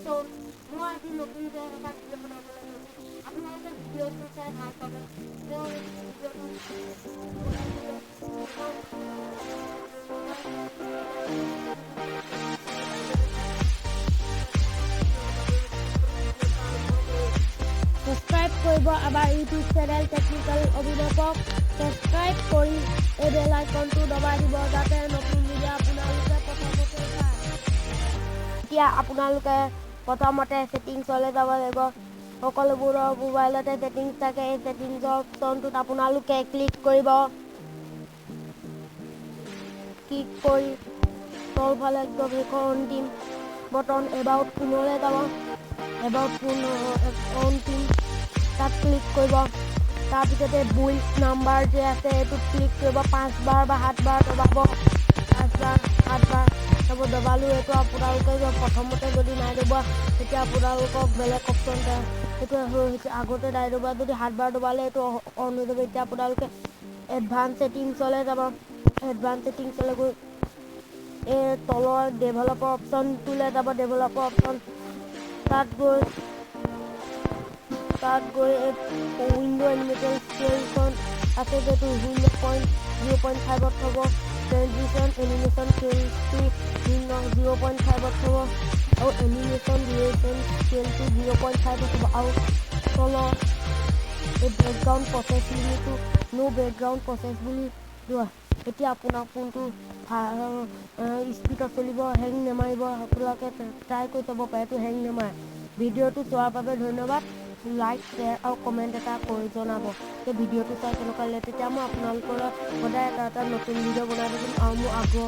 মই আজি নতুনকৈ এটা ভিডিঅ' বনাবলৈ লৈছোঁ। আপোনালোকে ভিডিঅ'টো চাই ভাল পাব। তেওঁ ভিডিঅ'টো সাবস্ক্রাইব করব আবার ইউটিউব চ্যানেল টেকনিক্যাল অভিনৱক সাবস্ক্ৰাইব কৰি এই বেল আইকনটো দবাই দিব যাতে নতুন ভিডিঅ' আপোনালোকে প্ৰথমতে পায়। এতিয়া আপোনালোকে প্ৰথমতে সেটিংছলৈ যাব লাগিব। সকলোবোৰৰ মোবাইলতে সেটিংছ থাকে। এই সেটিংছৰ অপশ্যনটোত আপোনালোকে ক্লিক কৰিব। ক্লিক কৰি তলফালে একদম শেষৰ অন্তিম বটন এবাউট ফোনলৈ যাব। এবাউট ফোন অন্তিম তাত ক্লিক কৰিব। তাৰপিছতে বুইল্ড নাম্বাৰ যে আছে এইটোত ক্লিক কৰিব। 5 বাৰ বা 7 বাৰ দবাব। 5 বাৰ 7 বাৰ তাৰপৰা দবালোঁ। এইটো আপোনালোকে প্ৰথমতে যদি নাই দবোৱা তেতিয়া আপোনালোকক বেলেগ অপশ্যন সেইটো হৈছে আগতে নাই দবোৱা যদি 7 বাৰ দবালে এইটো অন হৈ যাব। এতিয়া আপোনালোকে এডভান্স ছেটিংছলৈ যাব। এডভান্স ছেটিংছলৈ গৈ এই তলৰ ডেভেলপাৰ অপশ্যনটোলৈ যাব। ডেভেলপাৰ অপশ্যন তাত গৈ উইণ্ড' এনিমেটেড স্কেলখন আছে যিটো 0.5ত থ'ব। ট্ৰেনজিশ্যন এনিমেশ্যন স্কেলটো 0.5ত থ'ব আৰু এনিমেশ্যন ডিউৰেশ্যন স্কেলটো 0.5ত থ'ব আৰু তলৰ এই বেকগ্ৰাউণ্ড প্ৰচেছ লিমিটটো ন' বেকগ্ৰাউণ্ড প্ৰচেছ বুলি লোৱা। এতিয়া আপোনাৰ ফোনটো স্পীডত চলিব, হেং নেমাৰিব। আপোনালোকে ট্ৰাই কৰি চাব পাৰে, এইটো হেং নেমাৰে। ভিডিঅ'টো চোৱাৰ বাবে ধন্যবাদ। লাইক শ্বেয়াৰ আৰু কমেণ্ট এটা কৰি জনাব যে ভিডিঅ'টো চাই কেনেকুৱা লাগিলে। তেতিয়া মই আপোনালোকৰ সদায় এটা নতুন ভিডিঅ' বনাই থাকিম আৰু মোৰ আগ্ৰহ